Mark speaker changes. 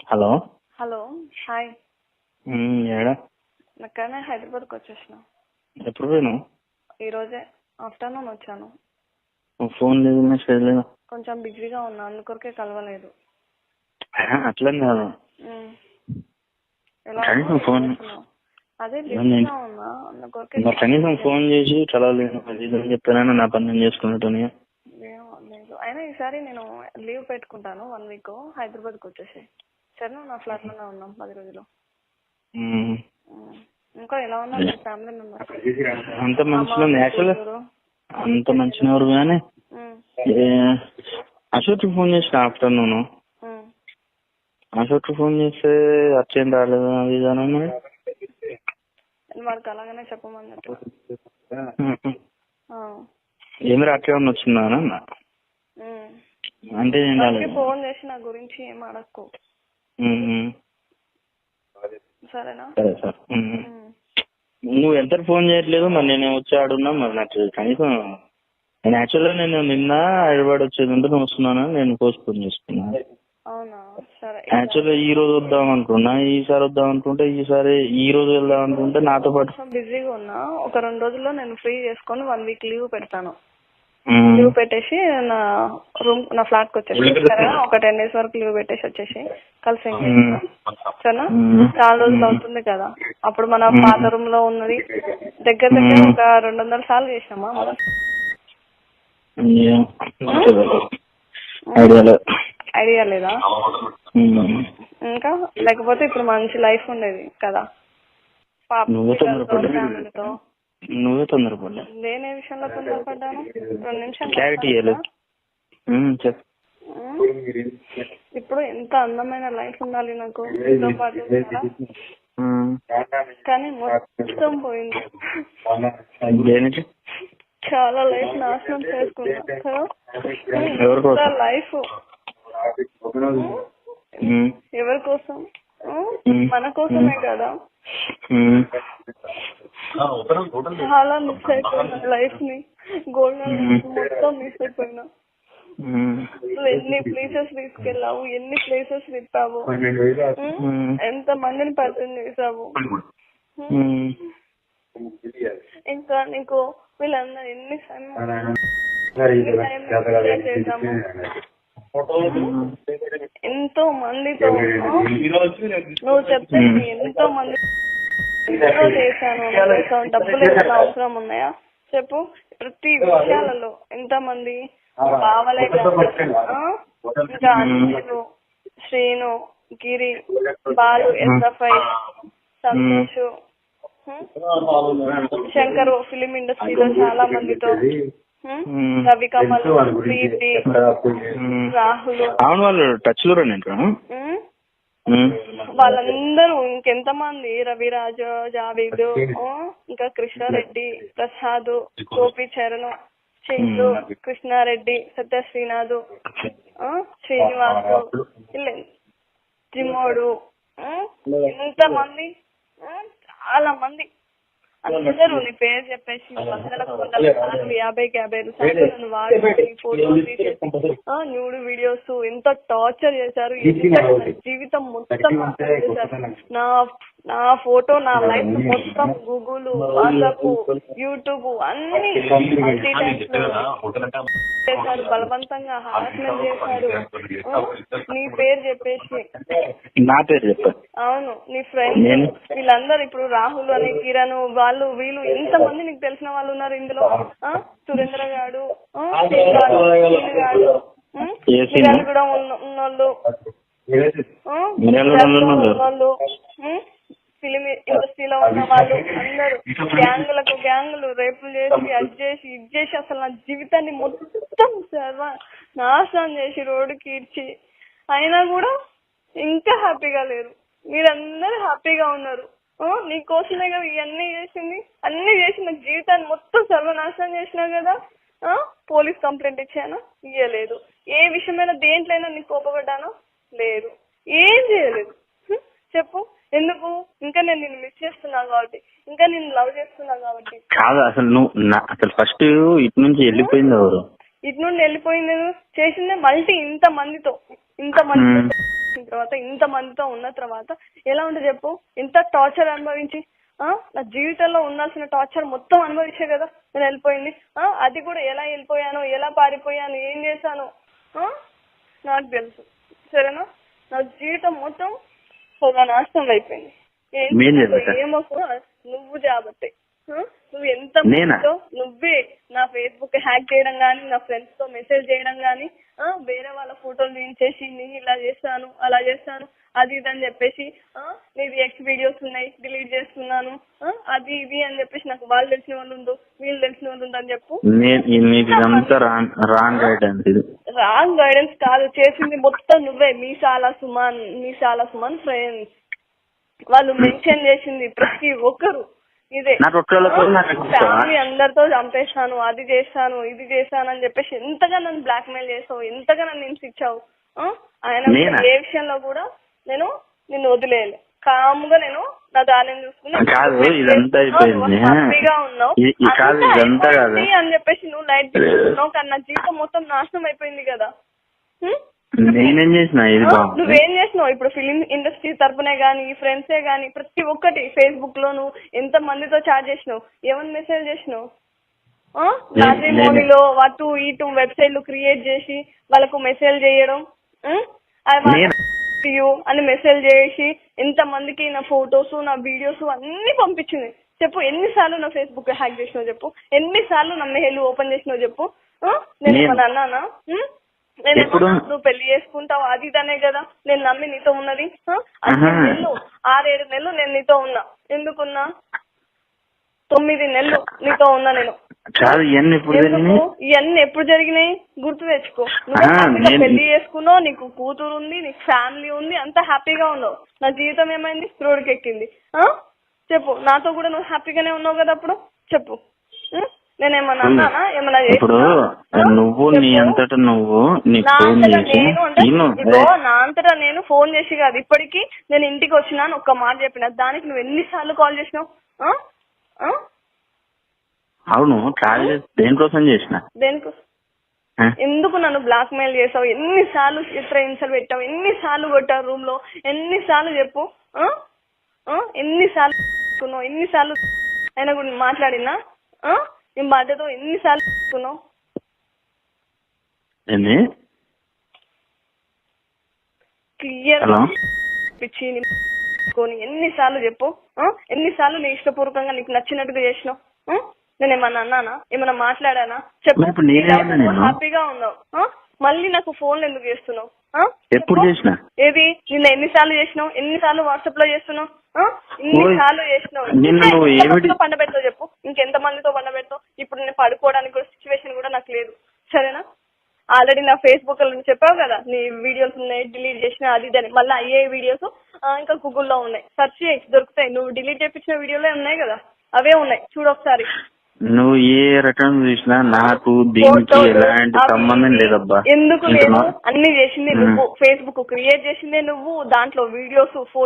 Speaker 1: Hello.
Speaker 2: Hello, hi.
Speaker 1: ఏడా
Speaker 2: నాకనే హైదరాబాద్కి వచ్చేసిన.
Speaker 1: ఎప్పుడు పోయినావు?
Speaker 2: ఈరోజే ఆఫ్టర్నూన్ వచ్చాను.
Speaker 1: ఫోన్ లేదు, మెసేజ్ లేదు.
Speaker 2: కొంచెం బిజీగా ఉన్నా, అందుకొరకే కలవలేదు.
Speaker 1: అట్లని కాదు,
Speaker 2: ఎలా
Speaker 1: కనీసం ఫోన్
Speaker 2: అదే బిజీగా ఉన్నా, అందుకొరకే
Speaker 1: కనీసం ఫోన్ చేసి కలవలేదు. అది ఇదని చెప్పానని నా పని నేను చేసుకున్నట్టు.
Speaker 2: లేదు. అయినా ఈసారి నేను లీవ్ పెట్టుకుంటాను 1 వీక్, హైదరాబాద్కి వచ్చేసి. సరే, నా ఫ్లాట్ లోనే ఉన్నాం 10 రోజులు. ఇంకా ఎలా ఉన్నా మీ ఫ్యామిలీ మెంబర్స్?
Speaker 1: అంత మంచిగా యాక్చువల్గా అంత మంచిగా ఎవరు కానీ అశోక్కి ఫోన్ చేసిన ఆఫ్టర్నూన్. అశోక్కి ఫోన్ చేస్తే అర్జెంట్ రాలేదు అది ఇదానని
Speaker 2: వాడికి అలాగనే చెప్పమన్నట్టు.
Speaker 1: ఏమి రాకేమన్నా వచ్చిందా అన్న అంటే
Speaker 2: ఫోన్ చేసి నా గురించి ఏం అడక్కు, సరేనా?
Speaker 1: సరే సార్. నువ్వు ఎంత ఫోన్ చేయట్లేదు, మరి నేను వచ్చి ఆడున్నా. మరి నాకు కనీసం నేను యాక్చువల్గా నేను నిన్న హైదరాబాద్ వచ్చేది ఉంటే నువ్వు వస్తున్నాను, నేను పోస్ట్పోన్ చేసుకున్నా.
Speaker 2: అవునా? సరే.
Speaker 1: యాక్చువల్గా ఈ రోజు వద్దాం అనుకున్నా, ఈసారి వద్దాం అనుకుంటే ఈసారి ఈ రోజు వెళ్దాం అనుకుంటే నాతో పాటు
Speaker 2: బిజీగా ఉన్నా. ఒక 2 రోజుల్లో నేను ఫ్రీ చేసుకొని 1 వీక్ లీవ్ పెడతాను. లీవ్ పెట్టేసి నా రూమ్, నా ఫ్లాట్ కి వచ్చేసి ఒక 10 days వరకు లీవ్ పెట్టేసి వచ్చేసి కలిసి సరేనా? చాలా రోజులు అవుతుంది కదా. అప్పుడు మన పాత రూమ్ లో ఉన్నది దగ్గర ఒక 200 సార్లు చేసినామా మనం. ఐడియా లేదా? ఇంకా లేకపోతే ఇప్పుడు మంచి లైఫ్ ఉండేది కదా, ఫ్యామిలీతో.
Speaker 1: నువ్వే తొందరపడ్డా.
Speaker 2: నేనే విషయంలో తొందరపడ్డాను? 2 నిమిషాలు
Speaker 1: క్లారిటీ చెప్పు.
Speaker 2: ఇప్పుడు ఎంత అందమైన లైఫ్ ఉండాలి నాకు మీతో పాటు, కానీ మొత్తం పోయింది. చాలా లైఫ్ నాశనం చేసుకున్నా. లైఫ్ ఎవరి కోసం? మన కోసమే కదా. చాలా మిస్ అయిపోయినా లైఫ్ ని, గోల్డెన్ మొత్తం మిస్ అయిపోయినా. ఎన్ని ప్లేసెస్ తీసుకెళ్ళావు, ఎన్ని ప్లేసెస్ తిప్పావు, ఎంత మందిని పరిచయం చేసావు. ఇంకా నీకు వీళ్ళందరూ ఎన్ని చేసాము, ఎంతో మందితో నువ్వు చెప్తే ఎంతో మంది చేశాను. డబ్బులు ఏమైనా అవసరం ఉన్నాయా చెప్పు? ప్రతి విషయాలలో ఎంతమంది బావలే, ఇంకా అంజలు, శ్రీను, గిరి, బాలు, ఎస్ఎఫ్ఐ, సంతోష్, శంకరు, ఫిలిం ఇండస్ట్రీలో చాలా మందితో, రవికమల్, ప్రీతి, రాహుల్,
Speaker 1: వాళ్ళు టచ్ లో
Speaker 2: వాళ్ళందరూ ఇంకెంత మంది, రవిరాజ్, జావేద్, ఇంకా కృష్ణారెడ్డి, ప్రసాద్, గోపి చరణ్, చందు, కృష్ణారెడ్డి, సత్య శ్రీనాథ్, శ్రీనివాసు, జిమ్మోడు, ఎంతమంది, చాలా మంది. అందరూ నీ పేరు చెప్పేసి 100 సార్లు 50 సార్లు నన్ను వాడి ఫోటోలు తీసేసి న్యూడ్ వీడియోస్ ఎంత టార్చర్ చేశారు. జీవితం మొత్తం చేశారు. నా ఫోటో, నా లైఫ్ మొత్తం గూగుల్, వాట్సాప్, యూట్యూబ్ అన్ని చేశారు. బలవంతంగా హారాస్మెంట్ చేశారు. నీ పేరు చెప్పేసి.
Speaker 1: నా పేరు చెప్పారు?
Speaker 2: అవును, నీ ఫ్రెండ్స్ వీళ్ళందరూ. ఇప్పుడు రాహుల్ అని, కిరణ్, వాళ్ళు వీళ్ళు ఎంత మంది నీకు తెలిసిన వాళ్ళు ఉన్నారు ఇందులో. సురేంద్ర గాడు, కూడా ఉన్నోళ్ళు, ఫిలిం ఇండస్ట్రీలో ఉన్న వాళ్ళు అందరూ గ్యాంగులు రేపులు చేసి అది చేసి ఇది చేసి అసలు నా జీవితాన్ని మొత్తం నాశనం చేసి రోడ్డుకి ఇడ్చి, అయినా కూడా ఇంకా హ్యాపీగా లేరు. మీరందరూ హ్యాపీగా ఉన్నారు. నీకోసమే కదా ఇవన్నీ చేసింది. అన్ని చేసి నా జీవితాన్ని మొత్తం సర్వనాశనం చేసినా కదా. పోలీస్ కంప్లైంట్ ఇచ్చాను, ఇయ్యలేదు. ఏ విషయమైనా దేంట్లైనా నీకు కోపపడ్డానో లేదు, ఏం చేయలేదు. చెప్పు ఎందుకు? ఇంకా నేను నిన్ను మిస్ చేస్తున్నాను కాబట్టి, ఇంకా నిన్ను లవ్ చేస్తున్నాను కాబట్టి
Speaker 1: కాదు. అసలు నువ్వు అసలు ఫస్ట్ ఇటు నుంచి వెళ్ళిపోయింది ఎవరు?
Speaker 2: ఇటు నుండి వెళ్ళిపోయింది చేసిందే ఇంత మందితో తర్వాత ఇంత మందితో ఉన్న తర్వాత ఎలా ఉంటుంది చెప్పు? ఇంత టార్చర్ అనుభవించి నా జీవితంలో ఉండాల్సిన టార్చర్ మొత్తం అనుభవించే కదా నేను వెళ్ళిపోయింది. అది కూడా ఎలా వెళ్ళిపోయాను, ఎలా పారిపోయాను, ఏం చేశాను నాకు తెలుసు. సరేనా? నా జీవితం మొత్తం నాశనం అయిపోయింది. ఏమో నువ్వు కాబట్టి నువ్వు ఎంత నువ్వే నా ఫేస్బుక్ హ్యాక్ చేయడం గానీ, నా ఫ్రెండ్స్ తో మెసేజ్ చేయడం గానీ, వేరే వాళ్ళ ఫోటోలు దించేసి నేను ఇలా చేస్తాను అలా చేస్తాను అది ఇది అని చెప్పేసి నీది ఎక్స్ వీడియోస్ ఉన్నాయి డిలీట్ చేస్తున్నాను అది ఇది అని చెప్పేసి నాకు వాళ్ళు తెలిసిన వాళ్ళు ఉండు వీళ్ళు తెలిసిన వాళ్ళు ఉండు అని చెప్పు. రాంగ్ గైడెన్స్ కాదు, చేసింది మొత్తం నువ్వే. మీసాల సుమన్ ఫ్రెండ్స్ వాళ్ళు మెన్షన్ చేసింది ప్రతి ఒక్కరు ఇదే. ఫ్యామిలీ అందరితో చంపేస్తాను, అది చేస్తాను ఇది చేస్తాను అని చెప్పేసి ఎంతగా నన్ను బ్లాక్ మెయిల్ చేసావు, ఎంతగా నన్ను హింసించావు. ఆయన ఏ విషయంలో కూడా నేను నిన్ను వదిలేయలే. కాముగా నేను నా దారిని చూసుకుని హ్యాపీగా ఉన్నావు అని చెప్పేసి నువ్వు లైట్ తీసుకున్నావు. కానీ నా జీవితం మొత్తం నాశనం అయిపోయింది కదా.
Speaker 1: నేనేం చేసిన?
Speaker 2: నువ్వేం చేసినావు? ఇప్పుడు ఫిలిం ఇండస్ట్రీ తరపునే గానీ ఫ్రెండ్సే గానీ ప్రతి ఒక్కటి ఫేస్బుక్ లో నువ్వు ఎంత మందితో చాట్ చేసినావు, ఏమని మెసేజ్ చేసినావు? మ్యాట్రిమోనీలో అటు ఇటు వెబ్సైట్లు క్రియేట్ చేసి వాళ్ళకు మెసేజ్ చేయడం అని మెసేజ్ చేసి ఎంత మందికి నా ఫొటోస్ నా వీడియోస్ అన్ని పంపించింది. చెప్పు ఎన్నిసార్లు నా ఫేస్బుక్ హ్యాక్ చేసినావు చెప్పు? ఎన్నిసార్లు నా మెయిల్ ఓపెన్ చేసినావు చెప్పు? నేను ఏమన్నా అన్నానా? నేనేమన్నా నువ్వు పెళ్లి చేసుకుంటావు అది ఇదనే కదా నేను నమ్మి నీతో ఉన్నది. 6-7 నెలలు నేను నీతో ఉన్నా. ఎందుకున్నా? 9 నెలలు నీతో ఉన్నా నేను. ఇవన్నీ ఎప్పుడు జరిగినాయి గుర్తు తెచ్చుకో. నువ్వు పెళ్లి చేసుకున్నావు, నీకు కూతురు ఉంది, నీకు ఫ్యామిలీ ఉంది, అంతా హ్యాపీగా ఉన్నావు. నా జీవితం ఏమైంది? రోడ్డుకి ఎక్కింది. చెప్పు. నాతో కూడా నువ్వు హ్యాపీగానే ఉన్నావు కదా అప్పుడు? చెప్పు. నేనేమన్నా అన్నానా? ఏమన్నా
Speaker 1: నువ్వు నీ అంతటా నువ్వు
Speaker 2: నా అంతటా నేను ఫోన్ చేసి కాదు. ఇప్పటికి నేను ఇంటికి వచ్చినా ఒక్క మాట చెప్పిన దానికి నువ్వు ఎన్నిసార్లు కాల్ చేసినావు?
Speaker 1: అవును దేనికోసం చేసిన?
Speaker 2: దేనికోసం? ఎందుకు నన్ను బ్లాక్ మెయిల్ చేసావు? ఎన్నిసార్లు చిత్రహింసలు పెట్టావు? ఎన్నిసార్లు కొట్టావు రూమ్ లో? ఎన్నిసార్లు చెప్పు? ఎన్నిసార్లు ఆయన గురించి మాట్లాడినా? నీ బాధ్యతో ఎన్నిసార్లు తీసుకున్నావు? క్లియర్ పిచ్చి ఎన్నిసార్లు చెప్పు? ఎన్నిసార్లు నీ ఇష్టపూర్వకంగా నీకు నచ్చినట్టుగా చేసినావు? నేనేమన్నా అన్నానా? ఏమన్నా మాట్లాడానా? చెప్పు. హ్యాపీగా ఉన్నావు, మళ్ళీ నాకు ఫోన్లు ఎందుకు చేస్తున్నావు?
Speaker 1: ఎప్పుడు చేసినా?
Speaker 2: ఏది నిన్న ఎన్నిసార్లు చేసినావు? ఎన్నిసార్లు వాట్సాప్ లో చేస్తున్నావు? ఇన్నిసార్లు చేసినావు. పండబెడతావు చెప్పు. ఇంకెంత మందితో పండబెడతావు? ఇప్పుడు నేను పడుకోవడానికి కూడా సిచ్యువేషన్ కూడా నాకు లేదు. సరేనా? ఆల్రెడీ నా ఫేస్బుక్ లో చెప్పావు కదా నీ వీడియోస్ ఉన్నాయి డిలీట్ చేసిన అది ఇది అని. మళ్ళీ అయ్యే వీడియోస్ ఇంకా గూగుల్లో ఉన్నాయి, సెర్చ్ చేసి దొరుకుతాయి. నువ్వు డిలీట్ చేయించిన వీడియోలే ఉన్నాయి కదా, అవే ఉన్నాయి, చూడు ఒకసారి.
Speaker 1: నువ్వు ఏ రకం చూసినా నాకు దీనికి ఎలాంటి సంబంధం లేదబ్బా.
Speaker 2: ఎందుకు లేదు? అన్ని చేసింది నువ్వు, ఫేస్బుక్ క్రియేట్ చేసిందే నువ్వు, దాంట్లో వీడియోస్ ఫోటో